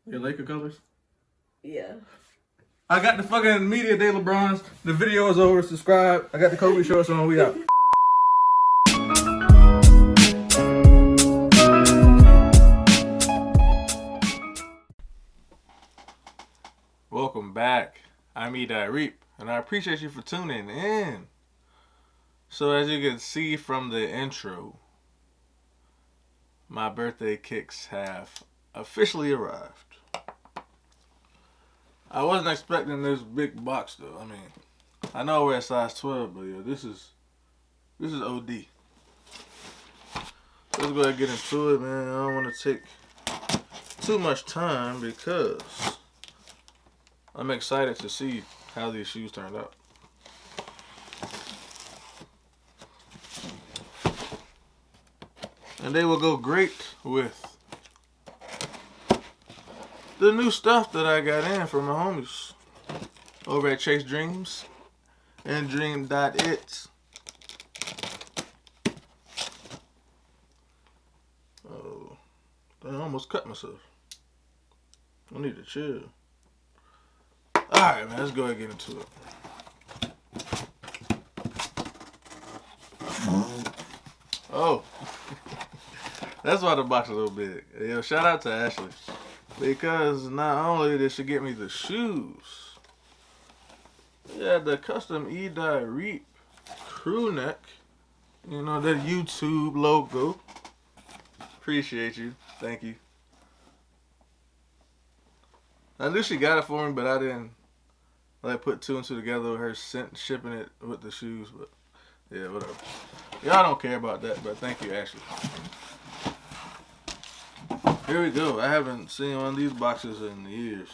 Your Laker colors? Yeah. I got the fucking Media Day LeBrons. The video is over. Subscribe. I got the Kobe shorts on. We out. Welcome back. I'm Reap, and I appreciate you for tuning in. So as you can see from the intro, my birthday kicks have officially arrived. I wasn't expecting this big box though. I mean, I know we're at size 12, but yeah, this is OD. Let's go ahead and get into it, man. I don't want to take too much time because I'm excited to see how these shoes turned out. And they will go great with the new stuff that I got in from my homies over at Chase Dreams and Dream.it. Oh, I almost cut myself. I need to chill. Alright, man, let's go ahead and get into it. Oh, that's why the box is so big. Yo, shout out to Ashley. Because not only did she get me the shoes, yeah, the custom Reap crew neck. You know, that YouTube logo. Appreciate you. Thank you. I knew she got it for me, but I didn't put two and two together with her shipping it with the shoes. But yeah, whatever. Y'all don't care about that, but thank you, Ashley. Here we go. I haven't seen one of these boxes in years.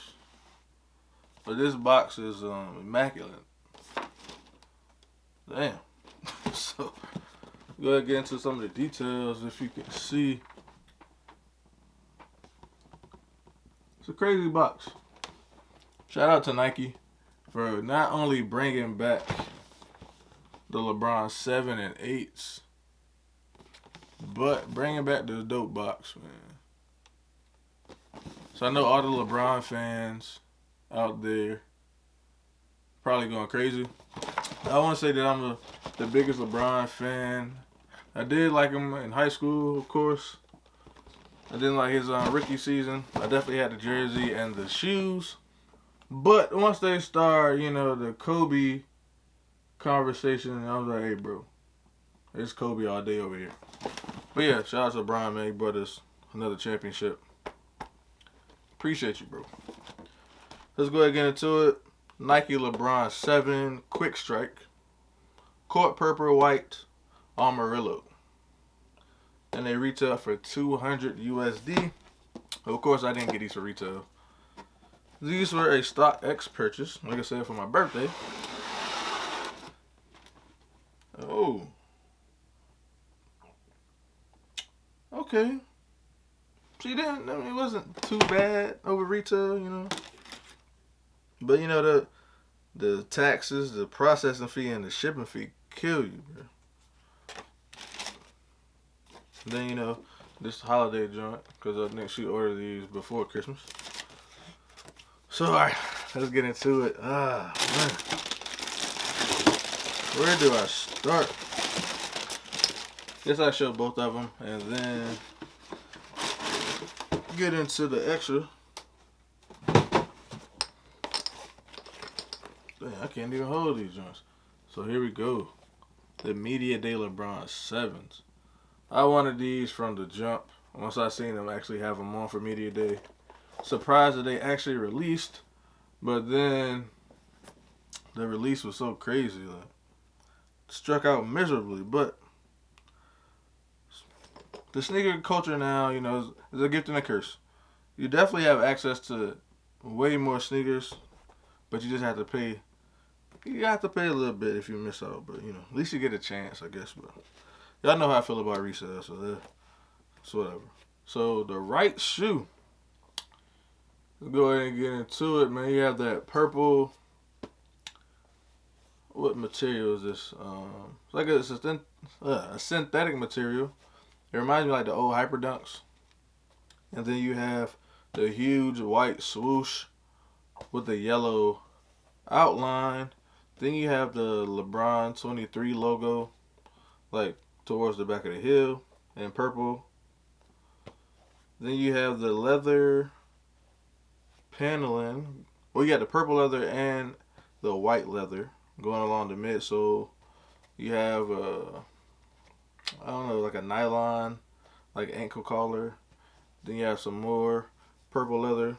But this box is immaculate. Damn. So, go ahead and get into some of the details if you can see. It's a crazy box. Shout out to Nike for not only bringing back the LeBron 7 and 8s, but bringing back the dope box, man. So I know all the LeBron fans out there probably going crazy. I want to say that I'm the biggest LeBron fan. I did like him in high school, of course. I didn't like his rookie season. I definitely had the jersey and the shoes. But once they start, the Kobe conversation, I was like, hey, bro, it's Kobe all day over here. But yeah, shout out to LeBron, man. He brought us another championship. Appreciate you, bro. Let's go ahead and get into it. Nike LeBron 7 Quick Strike. Court Purple White Amarillo. And they retail for 200 USD. Of course, I didn't get these for retail. These were a StockX purchase, like I said, for my birthday. Oh. Okay. She didn't, it wasn't too bad over retail, But, the taxes, the processing fee, and the shipping fee kill you, bro. Then, this holiday joint, because I think she ordered these before Christmas. So, alright, let's get into it. Man. Where do I start? Guess I show both of them, and then get into the extra. Dang, I can't even hold these joints. So here we go. The Media Day LeBron 7s. I wanted these from the jump. Once I seen them actually have them on for Media Day. Surprised that they actually released. But then the release was so crazy. Struck out miserably. But the sneaker culture now, is a gift and a curse. You definitely have access to way more sneakers, but you just have to pay. You have to pay a little bit if you miss out, but at least you get a chance, I guess. But y'all know how I feel about resale, so that's whatever. So the right shoe. Let's go ahead and get into it, man. You have that purple. What material is this? It's like a synthetic material. It reminds me of like the old Hyper Dunks. And then you have the huge white swoosh with the yellow outline. Then you have the LeBron 23 logo, like towards the back of the heel in purple. Then you have the leather paneling. Well, you got the purple leather and the white leather going along the midsole. You have I don't know, like a nylon, like ankle collar. Then you have some more purple leather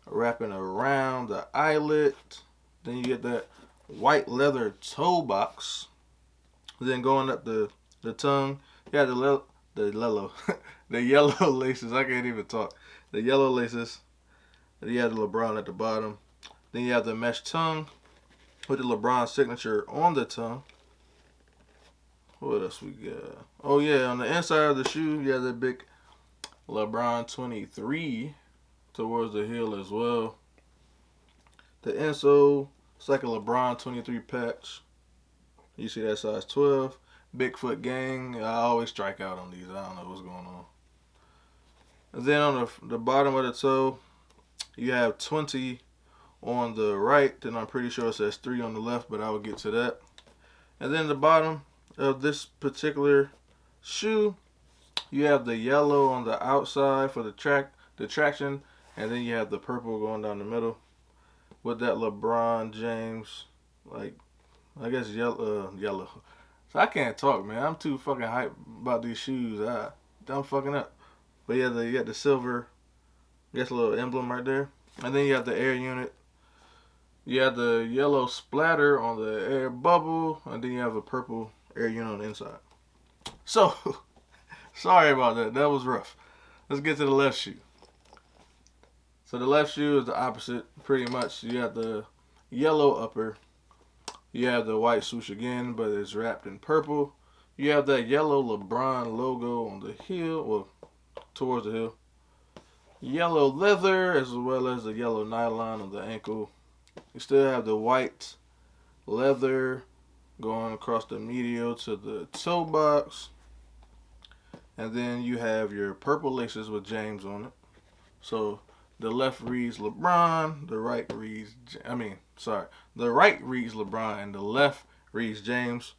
wrapping around the eyelet. Then you get that white leather toe box. Then going up the tongue, you have the yellow laces. I can't even talk. The yellow laces. Then you have the LeBron at the bottom. Then you have the mesh tongue with the LeBron signature on the tongue. What else we got? Oh yeah, on the inside of the shoe, you have the big LeBron 23 towards the heel as well. The insole, it's like a LeBron 23 patch. You see that size 12. Bigfoot gang. I always strike out on these. I don't know what's going on. And then on the bottom of the toe, you have 20 on the right. Then I'm pretty sure it says 3 on the left, but I will get to that. And then the bottom of this particular shoe, you have the yellow on the outside for the traction, and then you have the purple going down the middle with that LeBron James, like, I guess yellow. So I can't talk, man. I'm too fucking hyped about these shoes. I'm fucking up. But yeah, you got the silver, I guess a little emblem right there. And then you have the air unit. You have the yellow splatter on the air bubble, and then you have a purple air unit on the inside. So, sorry about that. That was rough. Let's get to the left shoe. So the left shoe is the opposite, pretty much. You have the yellow upper. You have the white swoosh again, but it's wrapped in purple. You have that yellow LeBron logo on the heel, well, towards the heel. Yellow leather, as well as the yellow nylon on the ankle. You still have the white leather going across the medial to the toe box. And then you have your purple laces with James on it. So the left reads LeBron, the right reads LeBron and the left reads James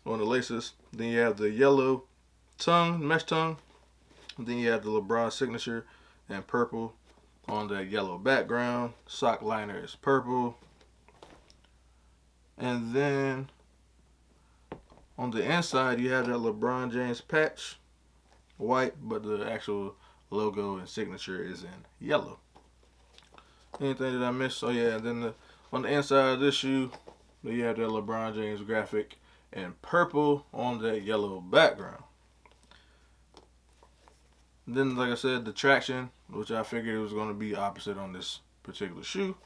on the laces. Then you have the yellow tongue, mesh tongue. Then you have the LeBron signature and purple on the yellow background. Sock liner is purple. And then on the inside you have that LeBron James patch, white, but the actual logo and signature is in yellow. Anything that I missed? Oh yeah, and then on the inside of this shoe, you have that LeBron James graphic in purple on that yellow background. And then, like I said, the traction, which I figured was going to be opposite on this particular shoe.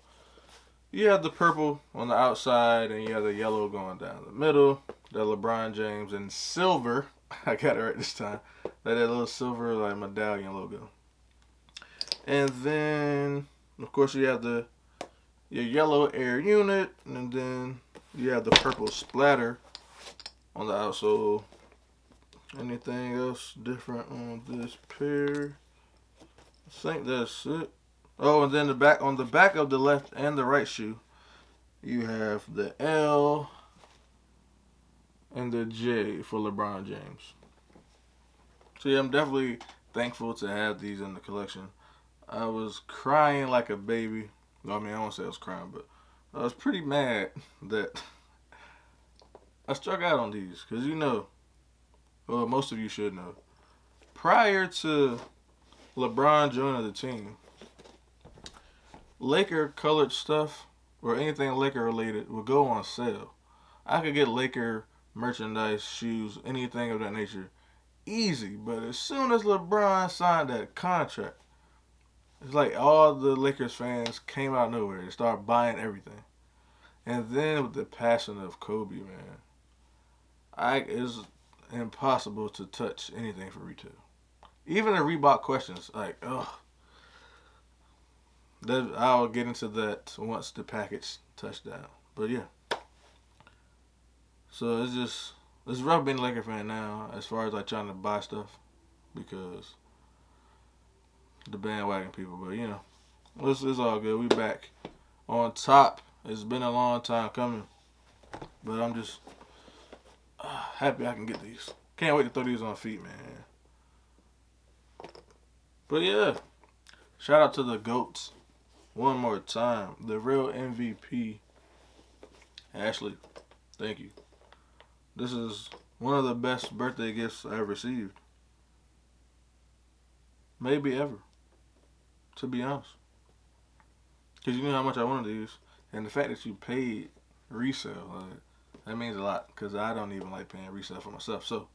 You have the purple on the outside, and you have the yellow going down the middle. The LeBron James in silver. I got it right this time. That little silver like medallion logo. And then, of course, you have your yellow air unit, and then you have the purple splatter on the outsole. Anything else different on this pair? I think that's it. Oh, and then on the back of the left and the right shoe, you have the L and the J for LeBron James. So yeah, I'm definitely thankful to have these in the collection. I was crying like a baby. I mean, I won't say I was crying, but I was pretty mad that I struck out on these. Because well, most of you should know, prior to LeBron joining the team, Laker colored stuff or anything Laker related would go on sale. I could get Laker merchandise, shoes, anything of that nature easy. But as soon as LeBron signed that contract, it's like all the Lakers fans came out of nowhere and started buying everything. And then with the passing of Kobe, man, it's impossible to touch anything for retail. Even the Reebok questions, like, ugh. I'll get into that once the package touchdown. But yeah. So it's rough being a Laker fan now as far as like trying to buy stuff because the bandwagon people. But, you know, it's all good. We back on top. It's been a long time coming. But I'm just happy I can get these. Can't wait to throw these on feet, man. But, yeah. Shout out to the GOATs. One more time. The real MVP. Ashley, thank you. This is one of the best birthday gifts I've received. Maybe ever. To be honest. Because you know how much I wanted these. And the fact that you paid resale, that means a lot. Because I don't even like paying resale for myself. So,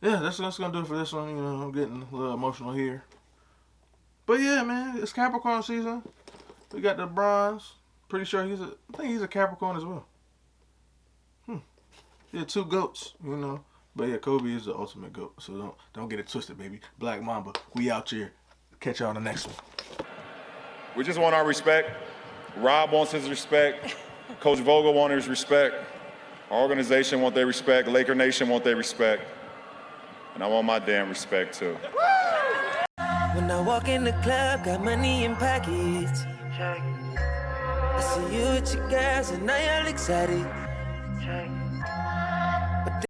yeah, that's going to do it for this one. You know, I'm getting a little emotional here. But yeah, man, it's Capricorn season. We got the bronze. Pretty sure I think he's a Capricorn as well. Yeah, 2 GOATs, you know. But yeah, Kobe is the ultimate GOAT. So don't get it twisted, baby. Black Mamba, we out here. Catch y'all on the next one. We just want our respect. Rob wants his respect. Coach Vogel wants his respect. Our organization want their respect. Laker Nation want their respect. And I want my damn respect too. When I walk in the club, got money in pockets. I see you with your girls and now you're excited.